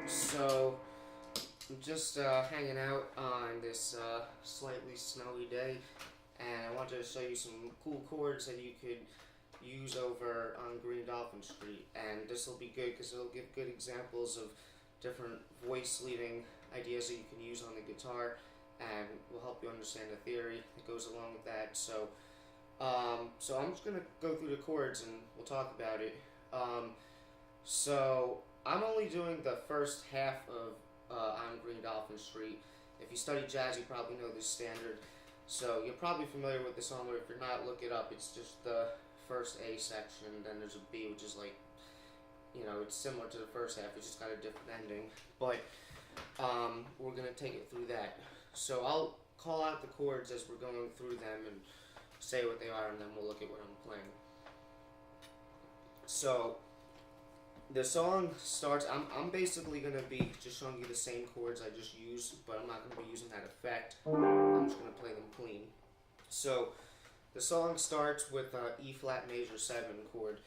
So I'm just hanging out on this slightly snowy day, and I wanted to show you some cool chords that you could use over on Green Dolphin Street. And this will be good because it'll give good examples of different voice leading ideas that you can use on the guitar, and will help you understand the theory that goes along with that. So I'm just gonna go through the chords and we'll talk about it. So I'm only doing the first half of On Green Dolphin Street. If you study jazz, you probably know this standard. So you're probably familiar with the song, or if you're not, look it up. It's just the first A section, then there's a B, which is like, it's similar to the first half, it's just got a different ending. But we're going to take it through that. So I'll call out the chords as we're going through them and say what they are, and then we'll look at what I'm playing. So the song starts, I'm basically going to be just showing you the same chords I just used, but I'm not going to be using that effect. I'm just going to play them clean. So the song starts with E flat major 7 chord,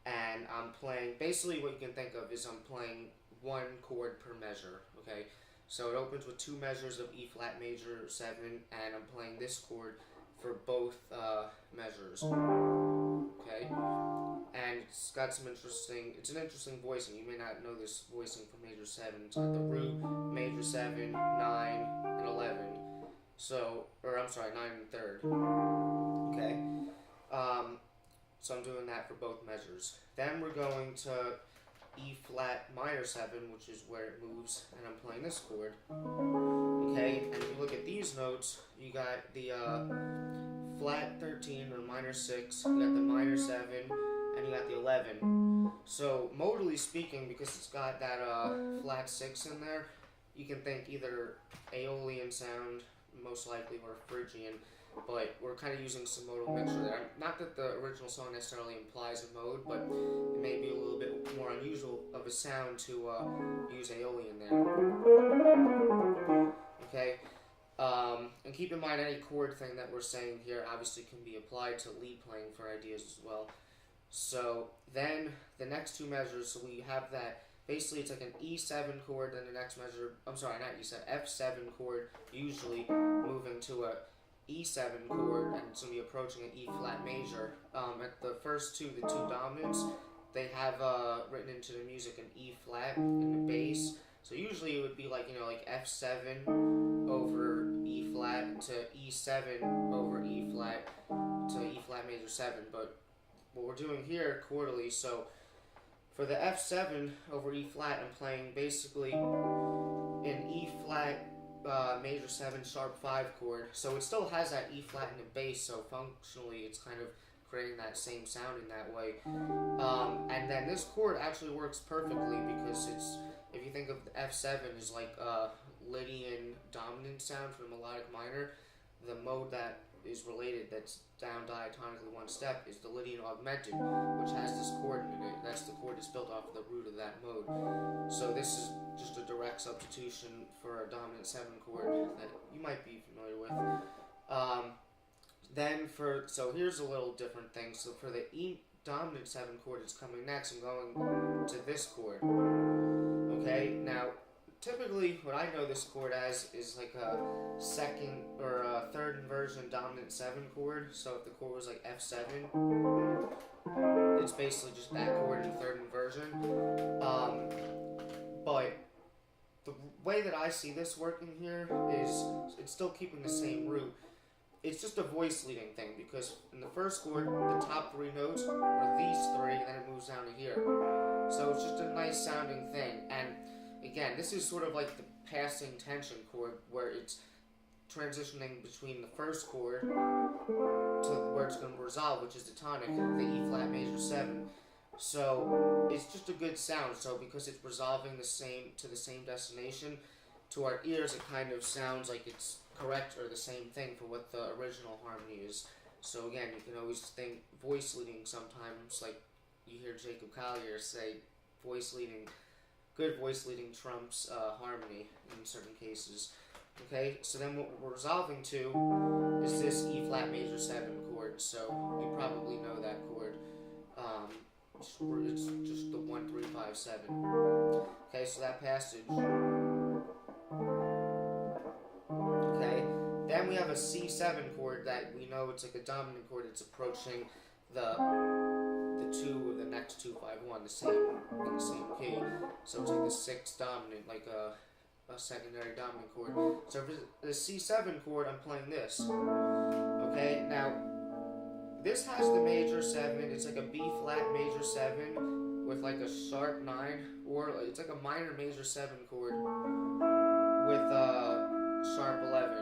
and I'm playing, basically what you can think of is I'm playing one chord per measure, okay? So it opens with 2 measures of E flat major 7, and I'm playing this chord for both measures, okay? And it's got it's an interesting voicing. You may not know this voicing for major 7. It's got the root, major 7, 9, and 11. So, 9 and 3rd. Okay? So I'm doing that for both measures. Then we're going to E flat minor 7, which is where it moves, and I'm playing this chord. Okay? And if you look at these notes, you got the flat 13 or minor 6, you got the minor 7, and you got the 11. So modally speaking, because it's got that flat 6 in there, you can think either Aeolian sound, most likely, or Phrygian, but we're kind of using some modal mixture there. Not that the original song necessarily implies a mode, but it may be a little bit more unusual of a sound to use Aeolian there. Okay? And keep in mind, any chord thing that we're saying here obviously can be applied to lead playing for ideas as well. So then the next 2 measures, so we have that, basically it's like an E7 chord, then the next measure, not E7, F7 chord, usually moving to a E7 chord, and it's going to be approaching an E flat major. At the first 2, the 2 dominants, they have written into the music an E flat in the bass. So usually it would be like, like F7 over E flat to E7 over E flat to E flat major 7, but what we're doing here chordally, so for the F7 over E flat, I'm playing basically an E flat major 7 sharp 5 chord. So it still has that E flat in the bass, so functionally it's kind of creating that same sound in that way. And then this chord actually works perfectly because it's, if you think of the F7 as like a Lydian dominant sound for the melodic minor, the mode that is related that's down diatonically one step is the Lydian augmented, which has this chord in it. That's the chord that's built off of the root of that mode. So this is just a direct substitution for a dominant 7 chord that you might be familiar with. So here's a little different thing. So for the E dominant 7 chord that's coming next, I'm going to this chord. Okay, now typically what I know this chord as is like a second or a third inversion dominant 7 chord. So if the chord was like F7, it's basically just that chord in third inversion. But the way that I see this working here is it's still keeping the same root. It's just a voice leading thing, because in the first chord, the top 3 notes are these 3, and then it moves down to here. So it's just a nice sounding thing. And again, this is sort of like the passing tension chord, where it's transitioning between the first chord to where it's going to resolve, which is the tonic, the E flat major 7. So it's just a good sound. So because it's resolving to the same destination, to our ears it kind of sounds like it's correct or the same thing for what the original harmony is. So again, you can always think voice leading sometimes, like you hear Jacob Collier say good voice leading trumps harmony in certain cases. Okay, so then what we're resolving to is this E flat major 7 chord. So you probably know that chord. It's just the 1, 3, 5, 7. Okay, so that passage. Okay, then we have a C7 chord that we know it's like a dominant chord. It's approaching the 2 of the next 2, 5, 1, in the same key. So it's like the 6th dominant, like a secondary dominant chord. So for the C7 chord, I'm playing this. Okay, now this has the major 7. It's like a B flat major 7 with like a sharp 9, or it's like a minor major 7 chord with sharp 11.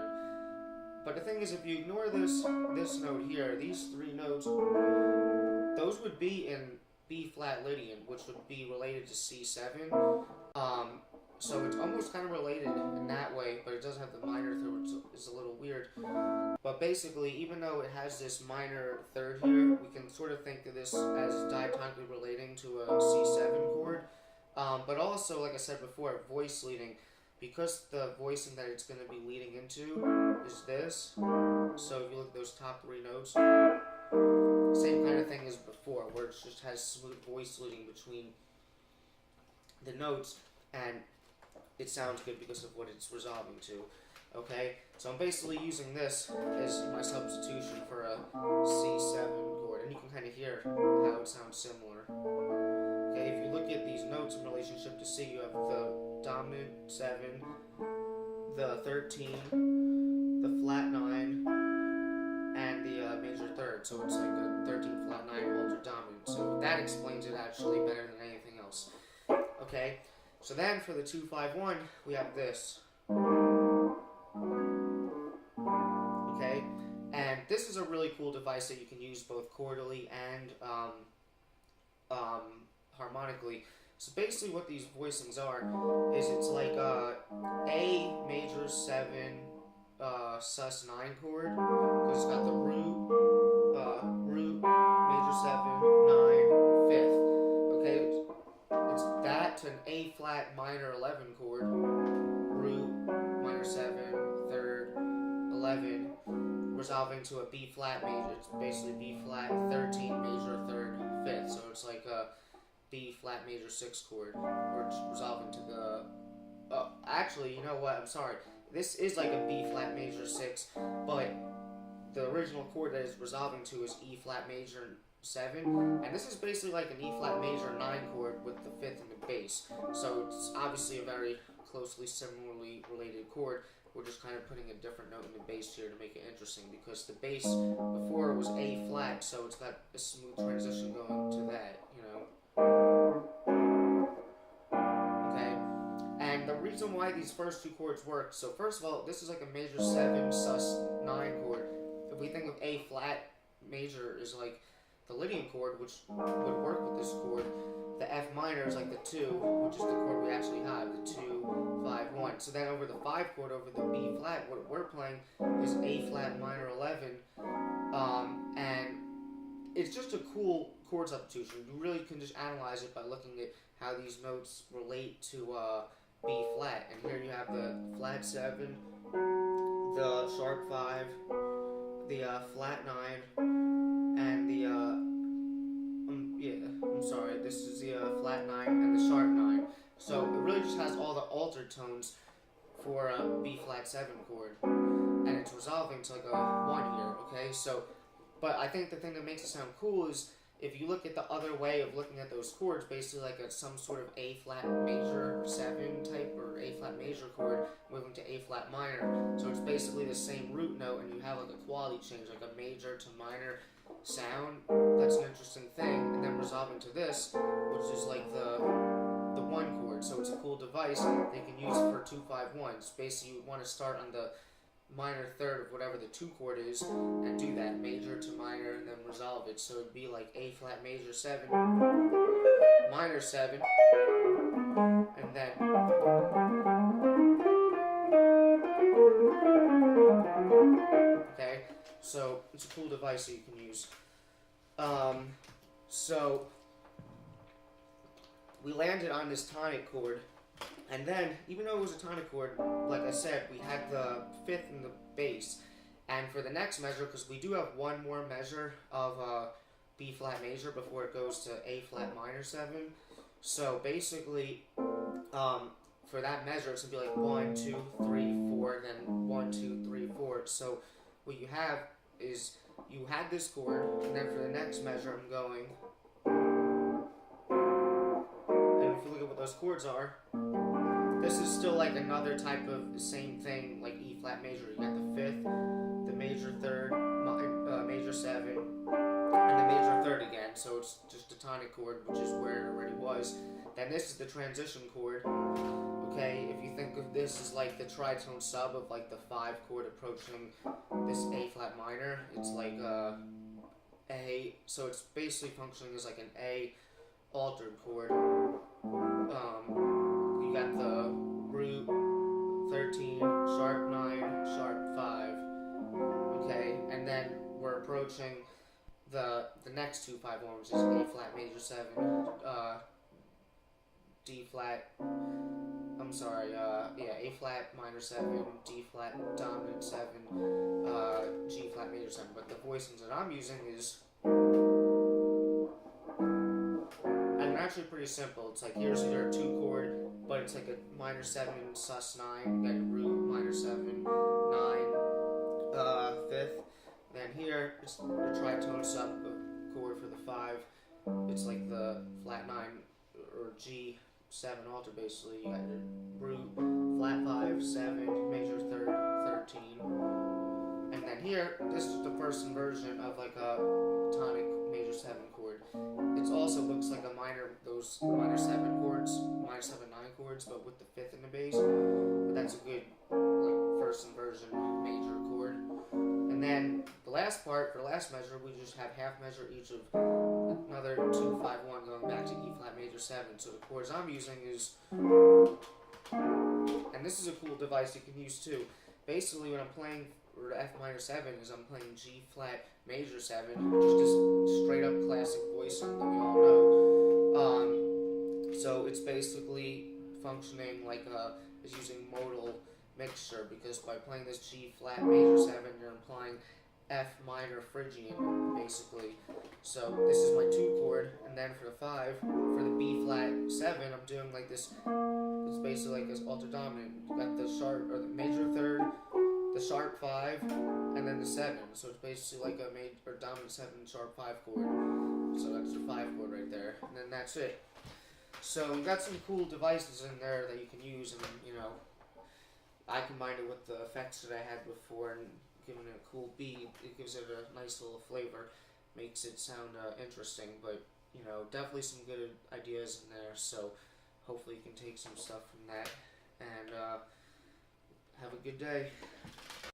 But the thing is, if you ignore this note here, these 3 notes, those would be in B flat Lydian, which would be related to C7. So it's almost kind of related in that way, but it doesn't have the minor third, which is a little weird. But basically, even though it has this minor third here, we can sort of think of this as diatonically relating to a C7 chord. But also, like I said before, voice leading, because the voicing that it's going to be leading into is this. So if you look at those top 3 notes, same kind of thing as before, where it just has smooth voice leading between the notes, and it sounds good because of what it's resolving to. Okay, so I'm basically using this as my substitution for a C7 chord, and you can kind of hear how it sounds similar. Okay, if you look at these notes in relationship to C, you have the dominant 7, the 13, the flat 9, and the major third. So it's like a 13 flat 9 altered dominant. So that explains it actually better than anything else. Okay, so then for the 2, 5, 1, we have this. Okay, and this is a really cool device that you can use both chordally and harmonically. So basically what these voicings are is it's like A major 7 sus 9 chord, because it's got the root major 7 9 5th. Okay, it's that to an A flat minor 11 chord, root minor 7 3rd 11, resolving to a B flat major. It's basically B flat 13 major 3rd 5th. So it's like a B flat major 6 chord, or it's resolving to the. Oh, actually, you know what? I'm sorry. This is like a B flat major 6, but the original chord that it's resolving to is E flat major 7, and this is basically like an E flat major 9 chord with the 5th in the bass. So it's obviously a very closely similarly related chord. We're just kind of putting a different note in the bass here to make it interesting, because the bass before was A flat, so it's got a smooth transition going to that, you know. Okay, and the reason why these first 2 chords work, so first of all, this is like a major 7 sus 9 chord. If we think of A flat major is like the Lydian chord, which would work with this chord, the F minor is like the 2, which is the chord we actually have, the 2, 5, 1. So then over the 5 chord, over the B flat, what we're playing is A flat minor 11, and it's just a cool chord substitution. You really can just analyze it by looking at how these notes relate to B flat. And here you have the flat 7, the sharp 5, the flat 9, and the this is the flat 9 and the sharp 9. So it really just has all the altered tones for a B flat 7 chord, and it's resolving to like a 1 here. Okay, so but I think the thing that makes it sound cool is if you look at the other way of looking at those chords, basically like some sort of A flat major 7 type or A flat major chord moving to A flat minor. So it's basically the same root note, and you have like a quality change, like a major to minor sound. That's an interesting thing. And then resolving to this, which is like the 1 chord. So it's a cool device that you can use for 2-5-1s. Basically, you want to start on the minor third of whatever the 2 chord is and do that major to minor and then resolve it. So it'd be like A flat major 7, minor 7, and then okay, so it's a cool device that you can use. So we landed on this tonic chord. And then, even though it was a tonic chord, like I said, we had the 5th in the bass. And for the next measure, because we do have one more measure of B flat major before it goes to A flat minor 7. So basically, for that measure, it's going to be like 1, 2, 3, 4, then 1, 2, 3, 4. So what you have is, you had this chord, and then for the next measure, I'm going, and if you look at what those chords are, this is still like another type of the same thing, like E flat major. You got the 5th, the major 3rd, major 7, and the major 3rd again. So it's just a tonic chord, which is where it already was. Then this is the transition chord. Okay, if you think of this as like the tritone sub of like the 5 chord approaching this A flat minor, it's like A. So it's basically functioning as like an A altered chord. You got the root 13, sharp 9, sharp 5. Okay, and then we're approaching the next 2-5-1, which is A flat major 7, D flat. I'm sorry, A flat minor 7, D flat dominant 7, G flat major 7. But the voicings that I'm using is, and they're actually pretty simple. It's like here's your 2 chord, but it's like a minor 7 sus 9, you got your root minor 7, 9, 5th. Then here it's your tritone sub chord for the 5. It's like the flat 9 or G 7 alter basically. You got your root, flat 5, 7, major 3rd, 13. And then here, this is the first inversion of like a tonic major 7 chord. It also looks like a minor, those minor 7 chords, minor 7, 9 chords, but with the 5th in the bass. But that's a good like first inversion major chord. And then the last part, for the last measure, we just have half measure each of another 2, 5, 1 going back to E flat major 7. So the chords I'm using is, and this is a cool device you can use too. Basically when I'm playing for F minor 7 is I'm playing G flat major 7, just a straight up classic voicing that we all know. So it's basically functioning like is using modal mixture, because by playing this G flat major 7 you're implying F minor Phrygian basically. So this is my 2 chord, and then for the 5, for the B flat 7, I'm doing like this. It's basically like this alter dominant. You got the sharp or the major 3rd, the sharp 5, and then the 7. So it's basically like a major or dominant 7 sharp 5 chord. So that's your 5 chord right there, and then that's it. So we got some cool devices in there that you can use, and you know, I combined it with the effects that I had before and given it a cool beat. It gives it a nice little flavor, makes it sound interesting. But you know, definitely some good ideas in there. So hopefully you can take some stuff from that, and have a good day.